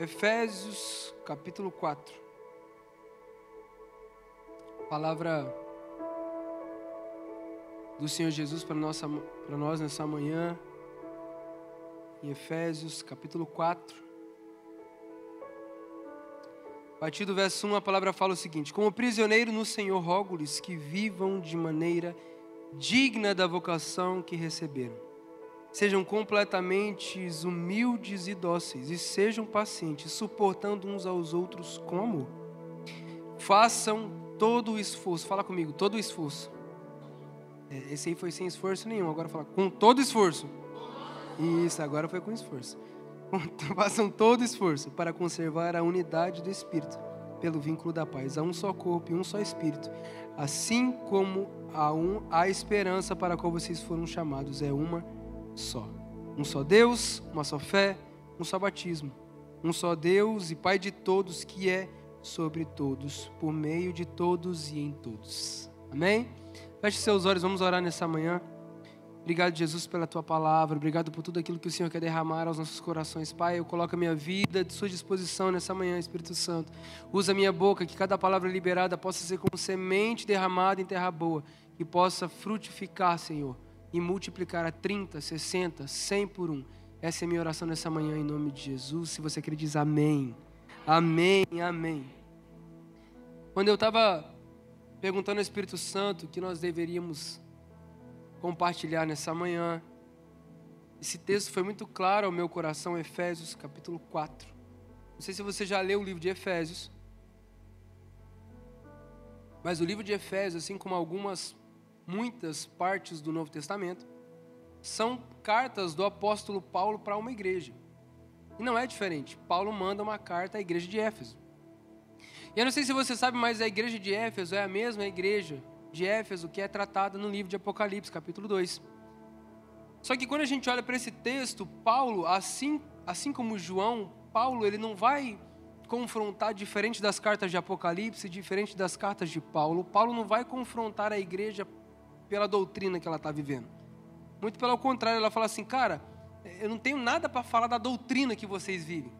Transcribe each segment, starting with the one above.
Efésios, capítulo 4. Palavra do Senhor Jesus para nós nessa manhã, em Efésios, capítulo 4. A partir do verso 1, a palavra fala o seguinte: como prisioneiro no Senhor, rogo-lhes que vivam de maneira digna da vocação que receberam. Sejam completamente humildes e dóceis, e sejam pacientes, suportando uns aos outros com amor. Façam todo o esforço. Fala comigo, todo o esforço. Esse aí foi sem esforço nenhum, agora fala com todo esforço. Isso, agora foi com esforço. Façam todo esforço para conservar a unidade do Espírito, pelo vínculo da paz. Há um só corpo e um só Espírito, assim como há esperança para a qual vocês foram chamados, é uma só. Um só Deus, uma só fé, um só batismo. Um só Deus e Pai de todos, que é sobre todos, por meio de todos e em todos. Amém? Feche seus olhos, vamos orar nessa manhã. Obrigado, Jesus, pela Tua palavra. Obrigado por tudo aquilo que o Senhor quer derramar aos nossos corações. Pai, eu coloco a minha vida à Sua disposição nessa manhã, Espírito Santo. Usa a minha boca, que cada palavra liberada possa ser como semente derramada em terra boa, que possa frutificar, Senhor, e multiplicar a 30, 60, 100 por 1. Essa é a minha oração nessa manhã, em nome de Jesus. Se você quer, diz amém. Amém, amém. Quando eu estava perguntando ao Espírito Santo o que nós deveríamos compartilhar nessa manhã, esse texto foi muito claro ao meu coração, Efésios capítulo 4. Não sei se você já leu o livro de Efésios, mas o livro de Efésios, assim como muitas partes do Novo Testamento, são cartas do apóstolo Paulo para uma igreja. E não é diferente. Paulo manda uma carta à igreja de Éfeso. E eu não sei se você sabe, mas a igreja de Éfeso é a mesma igreja de Éfeso que é tratada no livro de Apocalipse, capítulo 2. Só que quando a gente olha para esse texto, Paulo, assim como João, Paulo, ele não vai confrontar, diferente das cartas de Apocalipse, diferente das cartas de Paulo. Paulo não vai confrontar a igreja pela doutrina que ela está vivendo. Muito pelo contrário, ela fala assim: cara, eu não tenho nada para falar da doutrina que vocês vivem,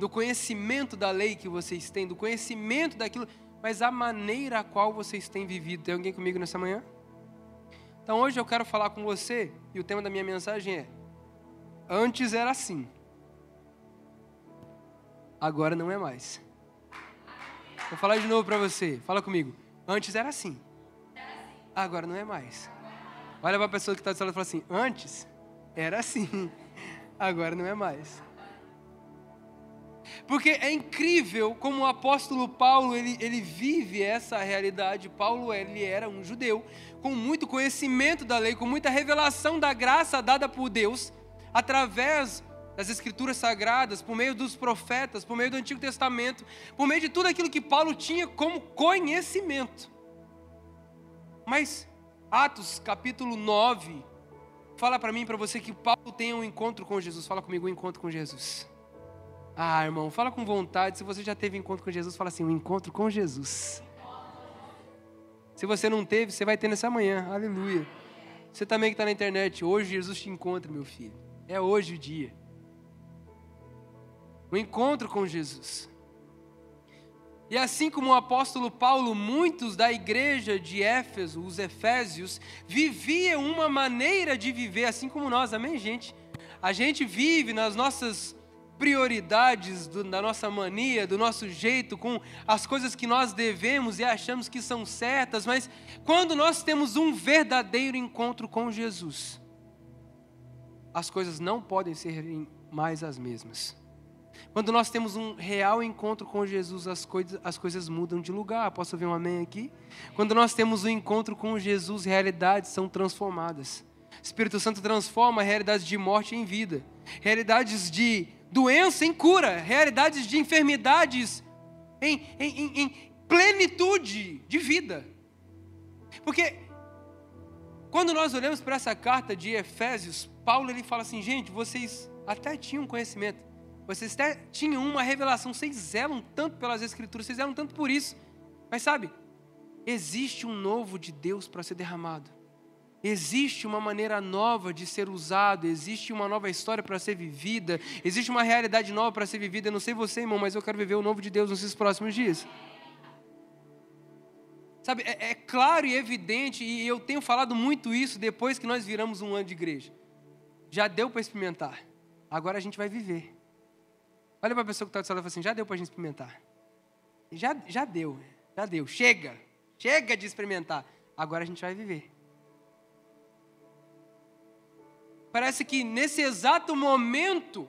do conhecimento da lei que vocês têm, do conhecimento daquilo, mas a maneira a qual vocês têm vivido. Tem alguém comigo nessa manhã? Então hoje eu quero falar com você, e o tema da minha mensagem é: antes era assim, agora não é mais. Vou falar de novo para você, fala comigo. Antes era assim, agora não é mais. Olha para a pessoa que está do seu lado e fala assim: antes era assim, agora não é mais. Porque é incrível como o apóstolo Paulo, ele vive essa realidade. Paulo, ele era um judeu com muito conhecimento da lei, com muita revelação da graça dada por Deus, através das escrituras sagradas, por meio dos profetas, por meio do Antigo Testamento, por meio de tudo aquilo que Paulo tinha como conhecimento. Mas Atos capítulo 9 fala para mim e para você que Paulo tem um encontro com Jesus. Fala comigo, um encontro com Jesus. Ah, irmão, fala com vontade. Se você já teve encontro com Jesus, fala assim: um encontro com Jesus. Se você não teve, você vai ter nessa manhã. Aleluia. Você também que está na internet, hoje Jesus te encontra, meu filho. É hoje o dia. Um encontro com Jesus. E assim como o apóstolo Paulo, muitos da igreja de Éfeso, os efésios, viviam uma maneira de viver, assim como nós, amém, gente? A gente vive nas nossas prioridades, da nossa mania, do nosso jeito, com as coisas que nós devemos e achamos que são certas, mas quando nós temos um verdadeiro encontro com Jesus, as coisas não podem ser mais as mesmas. Quando nós temos um real encontro com Jesus, as coisas mudam de lugar. Posso ouvir um amém aqui? Quando nós temos um encontro com Jesus, realidades são transformadas. O Espírito Santo transforma realidades de morte em vida, realidades de doença em cura, realidades de enfermidades em plenitude de vida. Porque quando nós olhamos para essa carta de Efésios, Paulo ele fala assim: gente, vocês até tinham conhecimento, vocês até tinham uma revelação, vocês zelam tanto pelas Escrituras, vocês zelam tanto por isso, mas sabe, existe um novo de Deus para ser derramado. existe uma maneira nova de ser usado, existe uma nova história para ser vivida, existe uma realidade nova para ser vivida. Eu não sei você, irmão, mas eu quero viver o novo de Deus nesses próximos dias. Sabe, é claro e evidente, e eu tenho falado muito isso depois que nós viramos um ano de igreja. Já deu para experimentar, agora a gente vai viver. Olha para a pessoa que está do seu lado e fala assim, já deu para a gente experimentar. Já deu, chega de experimentar, agora a gente vai viver. Parece que nesse exato momento,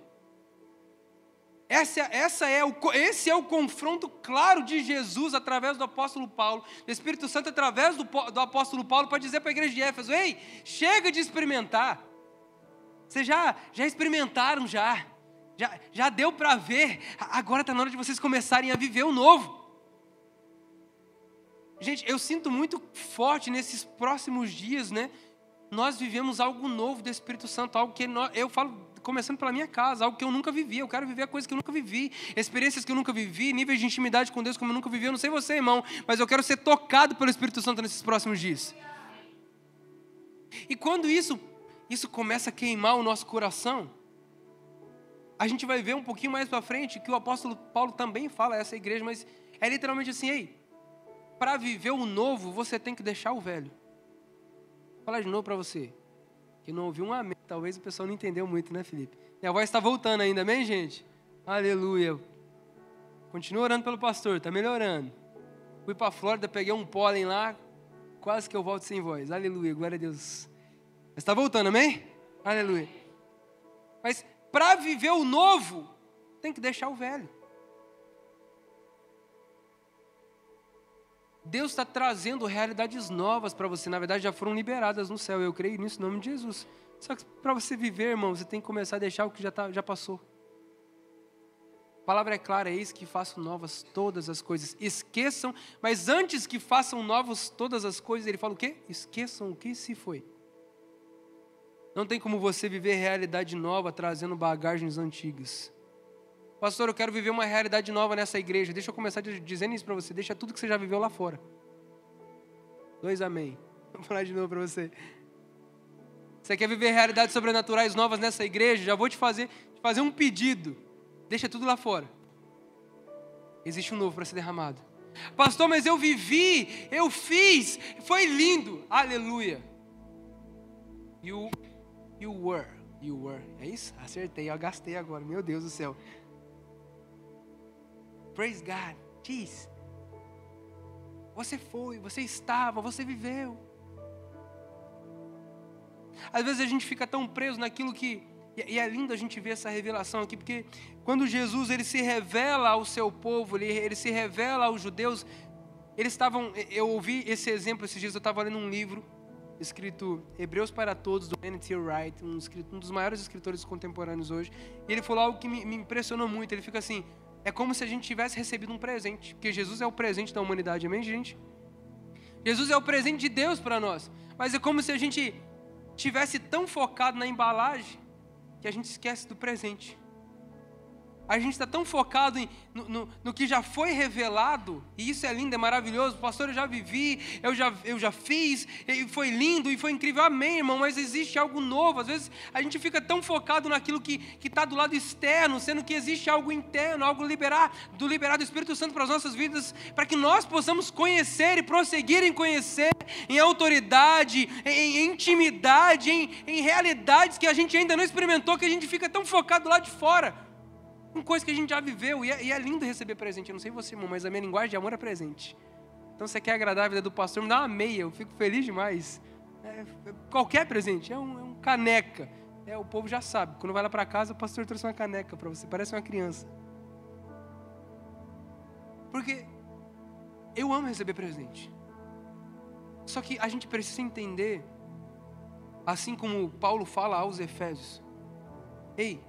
esse é o confronto claro de Jesus através do apóstolo Paulo, do Espírito Santo através do apóstolo Paulo, para dizer para a igreja de Éfeso, ei, chega de experimentar. Vocês já experimentaram, já deu para ver, agora está na hora de vocês começarem a viver o novo. Gente, eu sinto muito forte nesses próximos dias, né? Nós vivemos algo novo do Espírito Santo, algo que eu falo, começando pela minha casa, algo que eu nunca vivi. Eu quero viver a coisa que eu nunca vivi, experiências que eu nunca vivi, níveis de intimidade com Deus como eu nunca vivi. Eu não sei você, irmão, mas eu quero ser tocado pelo Espírito Santo nesses próximos dias. E quando isso começa a queimar o nosso coração, a gente vai ver um pouquinho mais para frente que o apóstolo Paulo também fala a essa igreja, mas é literalmente assim, ei, para viver o novo, você tem que deixar o velho. Vou falar de novo para você, que não ouviu um amém. Talvez o pessoal não entendeu muito, né, Felipe? Minha voz está voltando ainda, amém, gente? Aleluia. Continua orando pelo pastor, está melhorando. Fui para a Flórida, peguei um pólen lá, quase que eu volto sem voz. Aleluia, glória a Deus. Mas está voltando, amém? Aleluia. Mas para viver o novo, tem que deixar o velho. Deus está trazendo realidades novas para você. Na verdade, já foram liberadas no céu. Eu creio nisso, em nome de Jesus. Só que para você viver, irmão, você tem que começar a deixar o que já passou. A palavra é clara, eis que façam novas todas as coisas. Esqueçam, mas antes que façam novas todas as coisas, ele fala o quê? Esqueçam o que se foi. Não tem como você viver realidade nova trazendo bagagens antigas. Pastor, eu quero viver uma realidade nova nessa igreja. Deixa eu começar dizendo isso para você. Deixa tudo que você já viveu lá fora. 2 amém. Vou falar de novo para você. Você quer viver realidades sobrenaturais novas nessa igreja? Já vou te fazer um pedido. Deixa tudo lá fora. Existe um novo para ser derramado. Pastor, mas eu vivi, eu fiz, foi lindo. Aleluia. You were. É isso? Acertei, eu gastei agora. Meu Deus do céu. Praise God. Diz. Você foi, você estava, você viveu. Às vezes a gente fica tão preso naquilo que... E é lindo a gente ver essa revelação aqui, porque quando Jesus ele se revela ao seu povo, ele se revela aos judeus, eles estavam... Eu ouvi esse exemplo esses dias, eu estava lendo um livro escrito Hebreus para Todos, do N.T. Wright, um dos maiores escritores contemporâneos hoje. E ele falou algo que me impressionou muito. Ele fica assim... É como se a gente tivesse recebido um presente, porque Jesus é o presente da humanidade, amém, gente? Jesus é o presente de Deus para nós, mas é como se a gente tivesse tão focado na embalagem que a gente esquece do presente. A gente está tão focado no que já foi revelado, e isso é lindo, é maravilhoso. Pastor, eu já vivi, eu já fiz, e foi lindo, e foi incrível, amém, irmão, mas existe algo novo. Às vezes a gente fica tão focado naquilo que está do lado externo, sendo que existe algo interno, algo liberado do Espírito Santo para as nossas vidas, para que nós possamos conhecer e prosseguir em conhecer, em autoridade, em intimidade, em realidades que a gente ainda não experimentou, que a gente fica tão focado do lado de fora, com coisa que a gente já viveu, e é lindo receber presente. Eu não sei você, irmão, mas a minha linguagem de amor é presente. Então, você quer agradar a vida do pastor, me dá uma meia, eu fico feliz demais. Qualquer presente, é um caneca. O povo já sabe, quando vai lá para casa, o pastor trouxe uma caneca para você, parece uma criança. Porque eu amo receber presente. Só que a gente precisa entender, assim como Paulo fala aos Efésios, ei,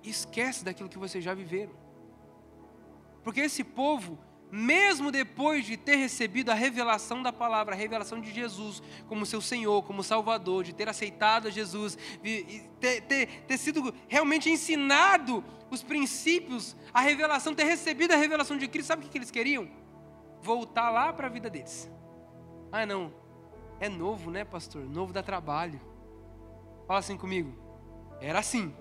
esquece daquilo que vocês já viveram. Porque esse povo, mesmo depois de ter recebido a revelação da palavra, a revelação de Jesus como seu Senhor, como Salvador, de ter aceitado a Jesus, ter sido realmente ensinado os princípios, a revelação, ter recebido a revelação de Cristo, sabe o que eles queriam? Voltar lá para a vida deles. Ah, não, É novo, né, pastor? Novo dá trabalho. Fala assim comigo. Era assim.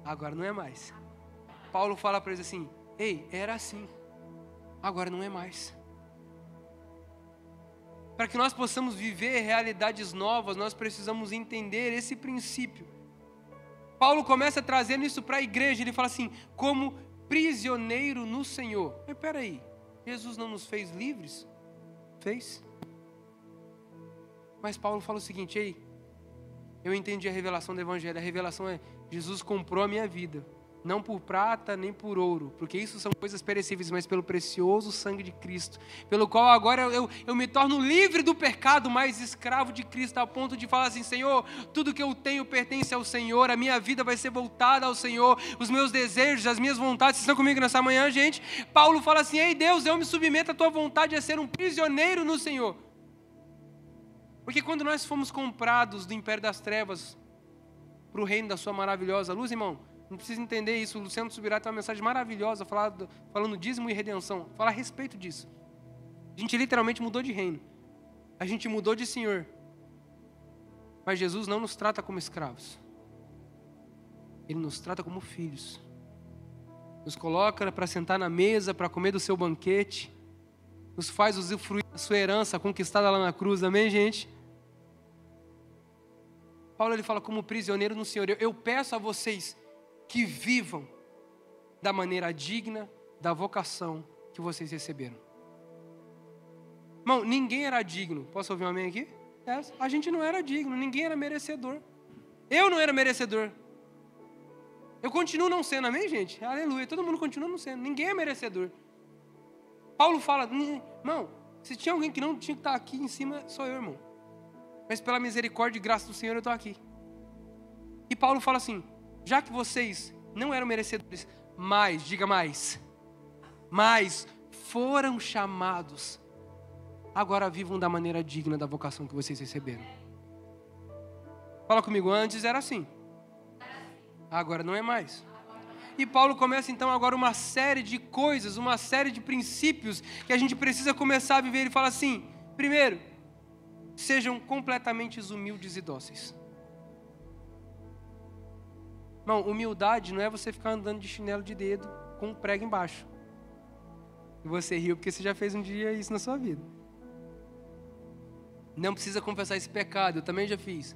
Agora não é mais. Paulo fala para eles assim: ei, era assim. Agora não é mais. Para que nós possamos viver realidades novas, nós precisamos entender esse princípio. Paulo começa trazendo isso para a igreja. Ele fala assim: como prisioneiro no Senhor. Mas peraí, Jesus não nos fez livres? Fez. Mas Paulo fala o seguinte: ei, eu entendi a revelação do Evangelho. A revelação é: Jesus comprou a minha vida, não por prata nem por ouro, porque isso são coisas perecíveis, mas pelo precioso sangue de Cristo, pelo qual agora eu me torno livre do pecado, mas escravo de Cristo, a ponto de falar assim: Senhor, tudo que eu tenho pertence ao Senhor, a minha vida vai ser voltada ao Senhor, os meus desejos, as minhas vontades. Vocês estão comigo nessa manhã, gente? Paulo fala assim: ei Deus, eu me submeto à tua vontade, a ser um prisioneiro no Senhor. Porque quando nós fomos comprados do império das trevas para o reino da sua maravilhosa luz, irmão, não precisa entender isso. O Luciano Subirá tem uma mensagem maravilhosa falando dízimo e redenção. Fala a respeito disso. A gente literalmente mudou de reino. A gente mudou de Senhor. Mas Jesus não nos trata como escravos. Ele nos trata como filhos. Nos coloca para sentar na mesa, para comer do seu banquete. Nos faz usufruir da sua herança conquistada lá na cruz. Amém, gente? Paulo ele fala: como prisioneiro no Senhor, eu peço a vocês que vivam da maneira digna da vocação que vocês receberam. Irmão, ninguém era digno. Posso ouvir um amém aqui? A gente não era digno, ninguém era merecedor. Eu não era merecedor. Eu continuo não sendo, amém, gente? Aleluia, todo mundo continua não sendo, ninguém é merecedor. Paulo fala: irmão, se tinha alguém que não tinha que estar aqui em cima, sou eu, irmão. Mas pela misericórdia e graça do Senhor eu estou aqui. E Paulo fala assim: já que vocês não eram merecedores, mas, diga mais, mas foram chamados, agora vivam da maneira digna da vocação que vocês receberam. Fala comigo: antes era assim, agora não é mais. E Paulo começa então agora uma série de coisas, uma série de princípios que a gente precisa começar a viver. Ele fala assim: primeiro, sejam completamente humildes e dóceis. Irmão, humildade não é você ficar andando de chinelo de dedo com um prego embaixo. E você riu porque você já fez um dia isso na sua vida. Não precisa confessar esse pecado, eu também já fiz.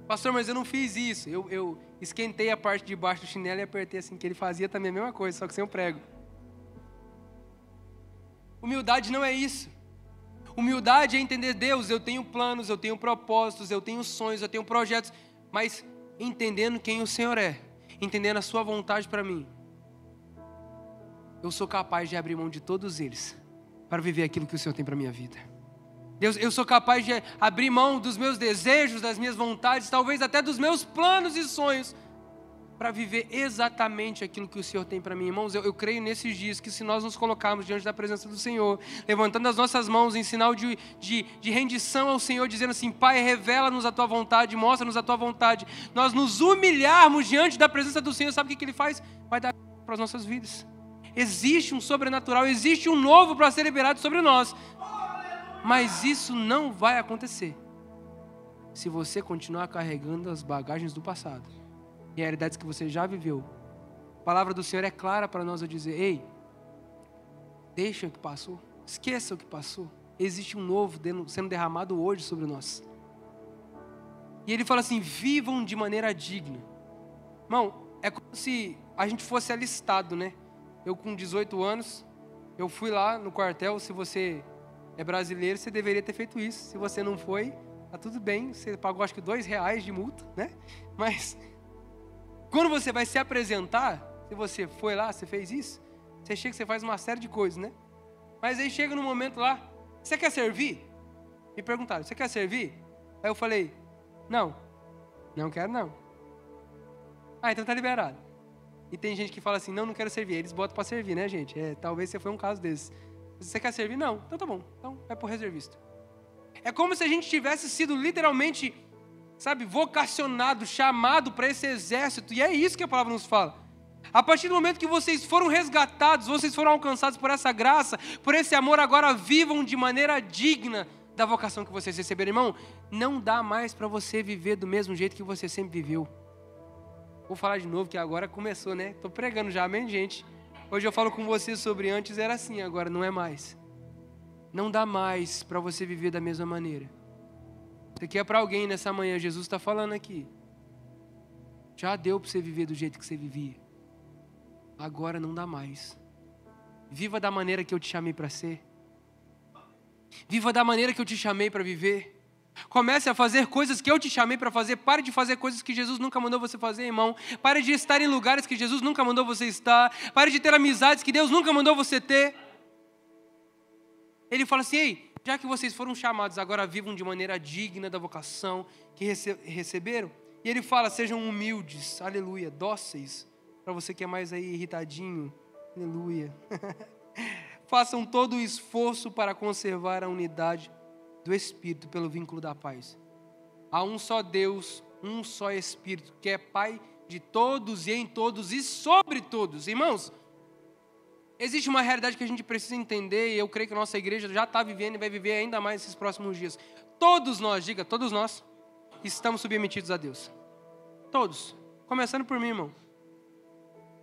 Pastor, mas eu não fiz isso. Eu esquentei a parte de baixo do chinelo e apertei assim, que ele fazia também a mesma coisa, só que sem o prego. Humildade não é isso. Humildade é entender: Deus, eu tenho planos, eu tenho propósitos, eu tenho sonhos, eu tenho projetos, mas entendendo quem o Senhor é, entendendo a sua vontade para mim, eu sou capaz de abrir mão de todos eles para viver aquilo que o Senhor tem para a minha vida. Deus, eu sou capaz de abrir mão dos meus desejos, das minhas vontades, talvez até dos meus planos e sonhos, para viver exatamente aquilo que o Senhor tem para mim. Irmãos, eu creio nesses dias que se nós nos colocarmos diante da presença do Senhor, levantando as nossas mãos em sinal de rendição ao Senhor, dizendo assim: Pai, revela-nos a Tua vontade, mostra-nos a Tua vontade, nós nos humilharmos diante da presença do Senhor, sabe o que Ele faz? Vai dar para as nossas vidas. Existe um sobrenatural, existe um novo para ser liberado sobre nós, mas isso não vai acontecer se você continuar carregando as bagagens do passado e realidades que você já viveu. A palavra do Senhor é clara para nós a dizer: ei, deixa o que passou, esqueça o que passou. Existe um novo sendo derramado hoje sobre nós. E ele fala assim: vivam de maneira digna. Irmão, é como se a gente fosse alistado, né? Eu com 18 anos, eu fui lá no quartel. Se você é brasileiro, você deveria ter feito isso. Se você não foi, tá tudo bem, você pagou acho que R$2 de multa, né? Mas quando você vai se apresentar, se você foi lá, você fez isso, você chega, você faz uma série de coisas, né? Mas aí chega no momento lá: você quer servir? Me perguntaram: você quer servir? Aí eu falei: não quero não. Ah, então tá liberado. E tem gente que fala assim: não quero servir. Eles botam para servir, né, gente? Talvez você foi um caso desses. Você quer servir? Não. Então tá bom. Então vai pro reservista. É como se a gente tivesse sido literalmente, sabe, vocacionado, chamado para esse exército. E é isso que a palavra nos fala. A partir do momento que vocês foram resgatados, vocês foram alcançados por essa graça, por esse amor, agora vivam de maneira digna da vocação que vocês receberam. Irmão, não dá mais para você viver do mesmo jeito que você sempre viveu. Vou falar de novo que agora começou, né? Tô pregando já, amém, gente? Hoje eu falo com vocês sobre antes era assim, agora não é mais. Não dá mais para você viver da mesma maneira. Isso aqui é para alguém nessa manhã, Jesus está falando aqui. Já deu para você viver do jeito que você vivia. Agora não dá mais. Viva da maneira que eu te chamei para ser. Viva da maneira que eu te chamei para viver. Comece a fazer coisas que eu te chamei para fazer. Pare de fazer coisas que Jesus nunca mandou você fazer, irmão. Pare de estar em lugares que Jesus nunca mandou você estar. Pare de ter amizades que Deus nunca mandou você ter. Ele fala assim, ei, já que vocês foram chamados, agora vivam de maneira digna da vocação que receberam. E ele fala, sejam humildes, aleluia, dóceis. Para você que é mais aí irritadinho, aleluia. Façam todo o esforço para conservar a unidade do Espírito pelo vínculo da paz. Há um só Deus, um só Espírito, que é Pai de todos e em todos e sobre todos. Irmãos, existe uma realidade que a gente precisa entender e eu creio que a nossa igreja já está vivendo e vai viver ainda mais esses próximos dias. Todos nós, diga, todos nós, estamos submetidos a Deus. Todos. Começando por mim, irmão.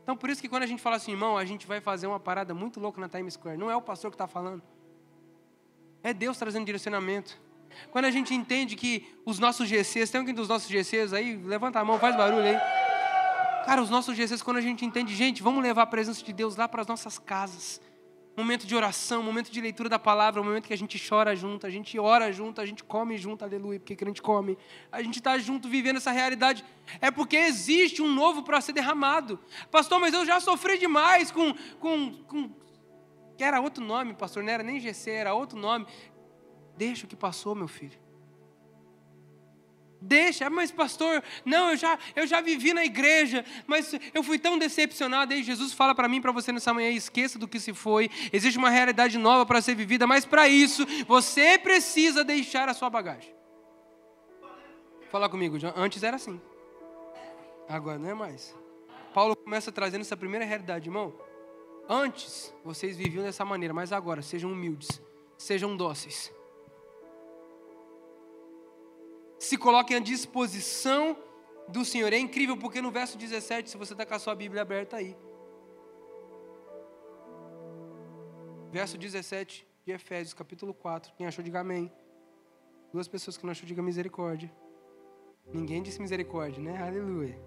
Então, por isso que quando a gente fala assim, irmão, a gente vai fazer uma parada muito louca na Times Square. Não é o pastor que está falando. É Deus trazendo direcionamento. Quando a gente entende que os nossos GCs, tem alguém dos nossos GCs aí? Levanta a mão, faz barulho aí. Cara, os nossos GCs, quando a gente entende, gente, vamos levar a presença de Deus lá para as nossas casas. Momento de oração, momento de leitura da palavra, momento que a gente chora junto, a gente ora junto, a gente come junto, aleluia, porque crente come. A gente está junto vivendo essa realidade. É porque existe um novo para ser derramado. Pastor, mas eu já sofri demais com que era outro nome, pastor, não era nem GC, era outro nome. Deixa o que passou, meu filho. Deixa, mas pastor, não, eu já vivi na igreja, mas eu fui tão decepcionado. Aí Jesus fala para mim, para você nessa manhã, esqueça do que se foi. Existe uma realidade nova para ser vivida, mas para isso, você precisa deixar a sua bagagem. Fala comigo, antes era assim. Agora não é mais. Paulo começa trazendo essa primeira realidade, irmão. Antes, vocês viviam dessa maneira, mas agora, sejam humildes, sejam dóceis. Se coloquem à disposição do Senhor. É incrível porque no verso 17, se você está com a sua Bíblia aberta aí. Verso 17 de Efésios, capítulo 4. Quem achou, diga amém. 2 pessoas que não achou, diga misericórdia. Ninguém disse misericórdia, né? Aleluia.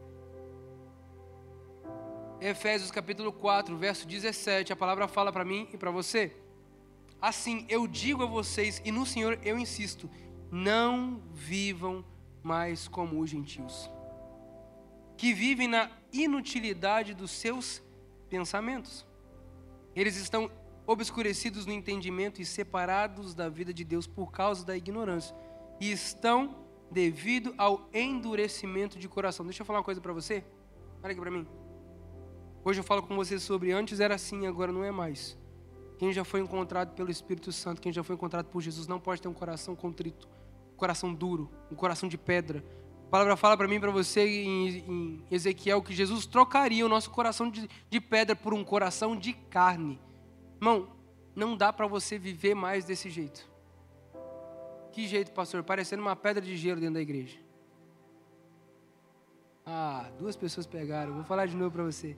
Efésios, capítulo 4, verso 17. A palavra fala para mim e para você. Assim, eu digo a vocês, e no Senhor eu insisto, não vivam mais como os gentios, que vivem na inutilidade dos seus pensamentos. Eles estão obscurecidos no entendimento e separados da vida de Deus por causa da ignorância. E estão devido ao endurecimento de coração. Deixa eu falar uma coisa para você. Olha aqui para mim. Hoje eu falo com você sobre antes era assim, agora não é mais. Quem já foi encontrado pelo Espírito Santo, quem já foi encontrado por Jesus, não pode ter um coração contrito, um coração duro, um coração de pedra. A palavra fala para mim e para você em Ezequiel que Jesus trocaria o nosso coração de pedra por um coração de carne. Irmão, não dá para você viver mais desse jeito. Que jeito, pastor? Parecendo uma pedra de gelo dentro da igreja. 2 pessoas pegaram. Vou falar de novo para você.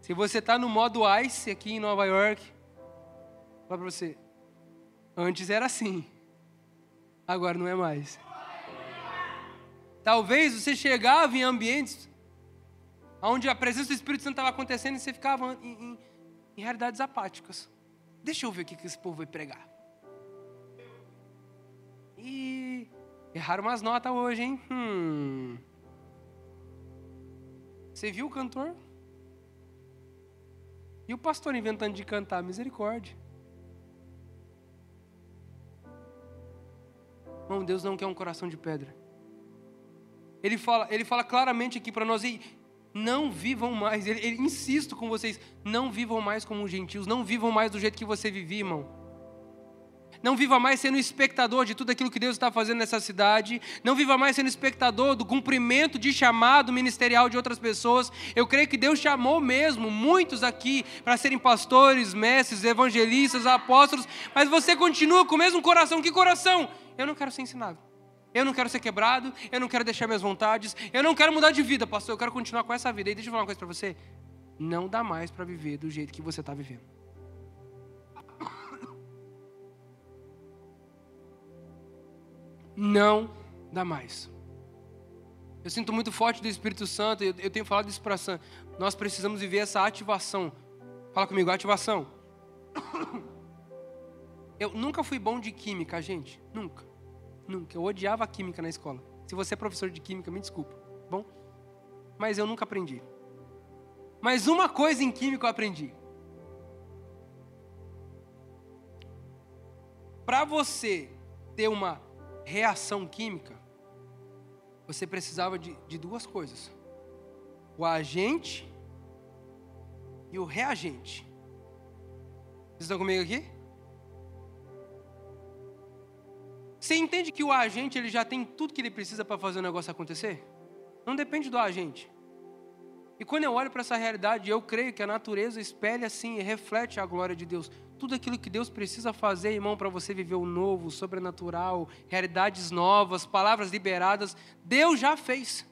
Se você está no modo Ice aqui em Nova York, vou falar para você, antes era assim, agora não é mais. Talvez você chegava em ambientes onde a presença do Espírito Santo estava acontecendo e você ficava em realidades apáticas. Deixa eu ver o que esse povo vai pregar. E erraram umas notas hoje, hein? Você viu o cantor? E o pastor inventando de cantar, misericórdia. Irmão, Deus não quer um coração de pedra. Ele fala claramente aqui para nós, não vivam mais, ele insisto com vocês, não vivam mais como os gentios, não vivam mais do jeito que você vivia, irmão. Não viva mais sendo espectador de tudo aquilo que Deus está fazendo nessa cidade. Não viva mais sendo espectador do cumprimento de chamado ministerial de outras pessoas. Eu creio que Deus chamou mesmo muitos aqui para serem pastores, mestres, evangelistas, apóstolos. Mas você continua com o mesmo coração. Que coração? Eu não quero ser ensinado. Eu não quero ser quebrado. Eu não quero deixar minhas vontades. Eu não quero mudar de vida, pastor. Eu quero continuar com essa vida. E deixa eu falar uma coisa para você. Não dá mais para viver do jeito que você está vivendo. Não dá mais. Eu sinto muito forte do Espírito Santo. Eu tenho falado isso para a Sam. Nós precisamos viver essa ativação. Fala comigo, ativação. Eu nunca fui bom de química, gente. Nunca. Eu odiava a química na escola. Se você é professor de química, me desculpa. Bom? Mas eu nunca aprendi. Mas uma coisa em química eu aprendi. Para você ter uma reação química, você precisava de duas coisas: o agente e o reagente. Vocês estão comigo aqui? Você entende que o agente ele já tem tudo que ele precisa para fazer o negócio acontecer? Não depende do agente. E quando eu olho para essa realidade, eu creio que a natureza espelha assim e reflete a glória de Deus. Tudo aquilo que Deus precisa fazer, irmão, para você viver o novo, o sobrenatural, realidades novas, palavras liberadas, Deus já fez.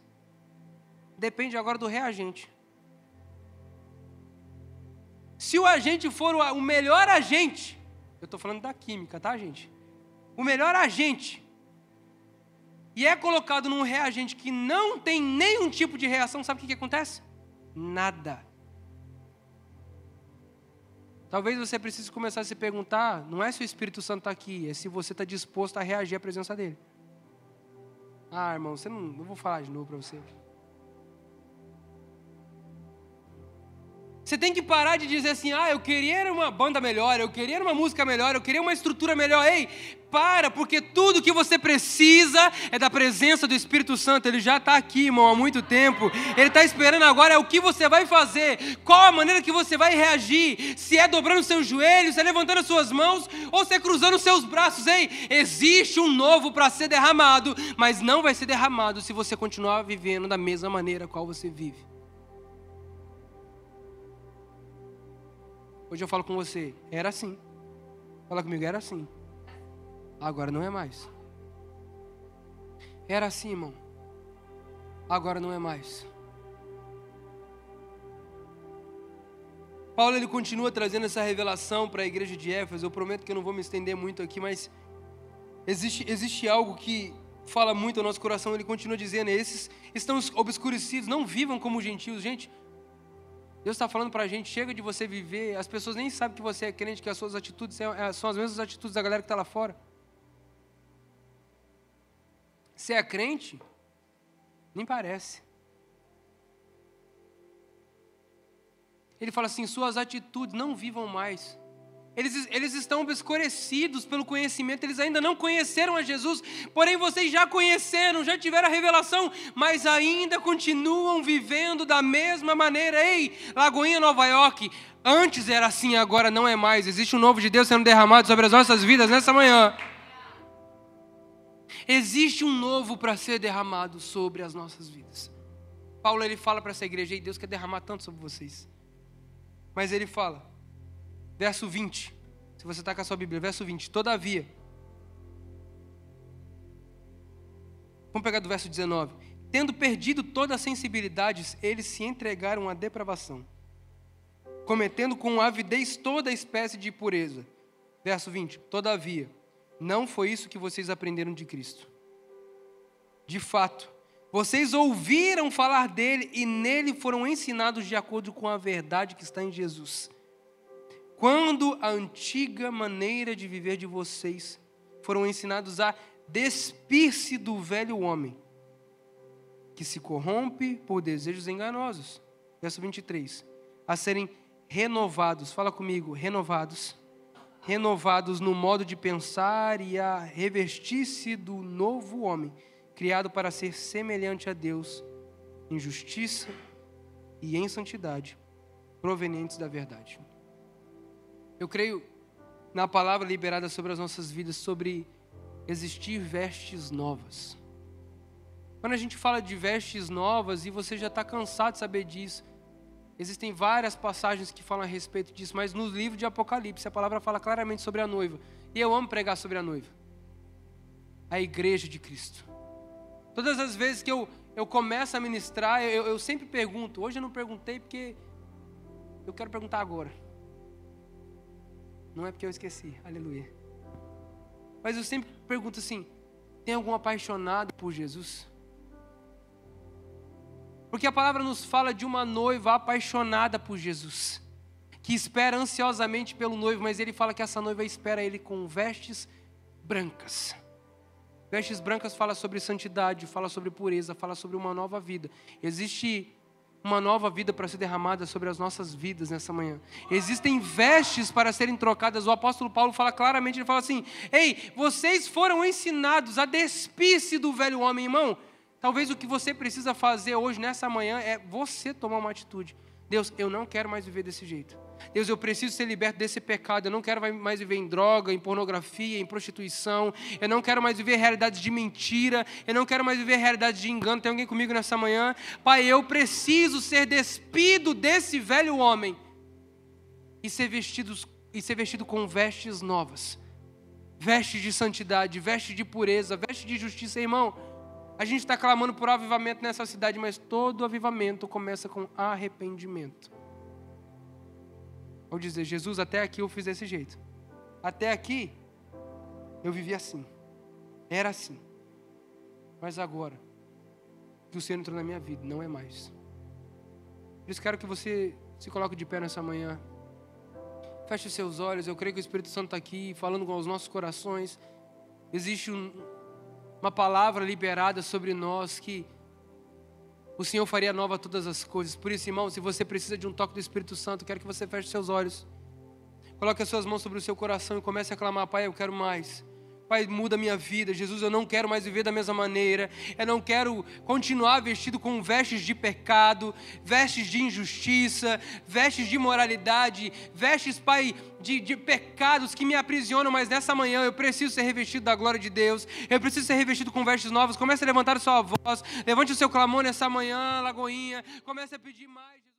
Depende agora do reagente. Se o agente for o melhor agente, eu estou falando da química, tá, gente? O melhor agente, e é colocado num reagente que não tem nenhum tipo de reação, sabe o que acontece? Nada. Talvez você precise começar a se perguntar, não é se o Espírito Santo está aqui, é se você está disposto a reagir à presença dele. Ah, irmão, eu vou falar de novo para você. Você tem que parar de dizer assim, eu queria uma banda melhor, eu queria uma música melhor, eu queria uma estrutura melhor. Ei, para, porque tudo que você precisa é da presença do Espírito Santo. Ele já está aqui, irmão, há muito tempo. Ele está esperando agora é o que você vai fazer, qual a maneira que você vai reagir. Se é dobrando os seus joelhos, se é levantando as suas mãos, ou se é cruzando os seus braços. Ei, existe um novo para ser derramado, mas não vai ser derramado se você continuar vivendo da mesma maneira qual você vive. Hoje eu falo com você, era assim. Fala comigo, era assim. Agora não é mais. Era assim, irmão. Agora não é mais. Paulo ele continua trazendo essa revelação para a igreja de Éfeso. Eu prometo que eu não vou me estender muito aqui, mas existe algo que fala muito ao nosso coração. Ele continua dizendo, esses estão obscurecidos, não vivam como gentios. Gente, Deus está falando para a gente, chega de você viver, as pessoas nem sabem que você é crente, que as suas atitudes são as mesmas atitudes da galera que está lá fora. Você é crente? Nem parece. Ele fala assim, suas atitudes não vivam mais. Eles estão obscurecidos pelo conhecimento, eles ainda não conheceram a Jesus, porém vocês já conheceram, já tiveram a revelação, mas ainda continuam vivendo da mesma maneira. Ei, Lagoinha, Nova York, antes era assim, agora não é mais. Existe um novo de Deus sendo derramado sobre as nossas vidas nessa manhã. Existe um novo para ser derramado sobre as nossas vidas. Paulo ele fala para essa igreja, e Deus quer derramar tanto sobre vocês. Mas ele fala, verso 20, se você está com a sua Bíblia, verso 20, todavia, vamos pegar do verso 19, tendo perdido toda a sensibilidade, eles se entregaram à depravação, cometendo com avidez toda espécie de impureza. Verso 20, todavia, não foi isso que vocês aprenderam de Cristo. De fato, vocês ouviram falar dele e nele foram ensinados de acordo com a verdade que está em Jesus. Quando a antiga maneira de viver de vocês foram ensinados a despir-se do velho homem, que se corrompe por desejos enganosos. Verso 23. A serem renovados, fala comigo, renovados no modo de pensar e a revestir-se do novo homem, criado para ser semelhante a Deus, em justiça e em santidade, provenientes da verdade. Eu creio na palavra liberada sobre as nossas vidas, sobre existir vestes novas. Quando a gente fala de vestes novas, e você já está cansado de saber disso, existem várias passagens que falam a respeito disso, mas no livro de Apocalipse a palavra fala claramente sobre a noiva. E eu amo pregar sobre a noiva, a igreja de Cristo. Todas as vezes que eu começo a ministrar, eu sempre pergunto. Hoje eu não perguntei porque eu quero perguntar agora. Não é porque eu esqueci, aleluia. Mas eu sempre pergunto assim: tem algum apaixonado por Jesus? Porque a palavra nos fala de uma noiva apaixonada por Jesus, que espera ansiosamente pelo noivo, mas ele fala que essa noiva espera ele com vestes brancas. Vestes brancas fala sobre santidade, fala sobre pureza, fala sobre uma nova vida. Existe uma nova vida para ser derramada sobre as nossas vidas nessa manhã. Existem vestes para serem trocadas. O apóstolo Paulo fala claramente, ele fala assim: ei, vocês foram ensinados a despir-se do velho homem, irmão. Talvez o que você precisa fazer hoje, nessa manhã, é você tomar uma atitude. Deus, eu não quero mais viver desse jeito. Deus, eu preciso ser liberto desse pecado. Eu não quero mais viver em droga, em pornografia, em prostituição. Eu não quero mais viver realidades de mentira. Eu não quero mais viver realidades de engano. Tem alguém comigo nessa manhã? Pai, eu preciso ser despido desse velho homem e ser vestido com vestes novas. Vestes de santidade, vestes de pureza, vestes de justiça, irmão. A gente está clamando por avivamento nessa cidade, mas todo avivamento começa com arrependimento. Vou dizer: Jesus, até aqui eu fiz desse jeito. Até aqui eu vivi assim. Era assim. Mas agora que o Senhor entrou na minha vida, não é mais. Por isso quero que você se coloque de pé nessa manhã. Feche os seus olhos. Eu creio que o Espírito Santo está aqui falando com os nossos corações. Existe uma palavra liberada sobre nós, que o Senhor faria nova todas as coisas. Por isso, irmão, se você precisa de um toque do Espírito Santo, quero que você feche seus olhos, coloque as suas mãos sobre o seu coração e comece a clamar: Pai, eu quero mais. Pai, muda a minha vida. Jesus, eu não quero mais viver da mesma maneira. Eu não quero continuar vestido com vestes de pecado, vestes de injustiça, vestes de imoralidade, vestes, Pai, de pecados que me aprisionam. Mas nessa manhã eu preciso ser revestido da glória de Deus. Eu preciso ser revestido com vestes novas. Comece a levantar a sua voz. Levante o seu clamor nessa manhã, Lagoinha. Comece a pedir mais.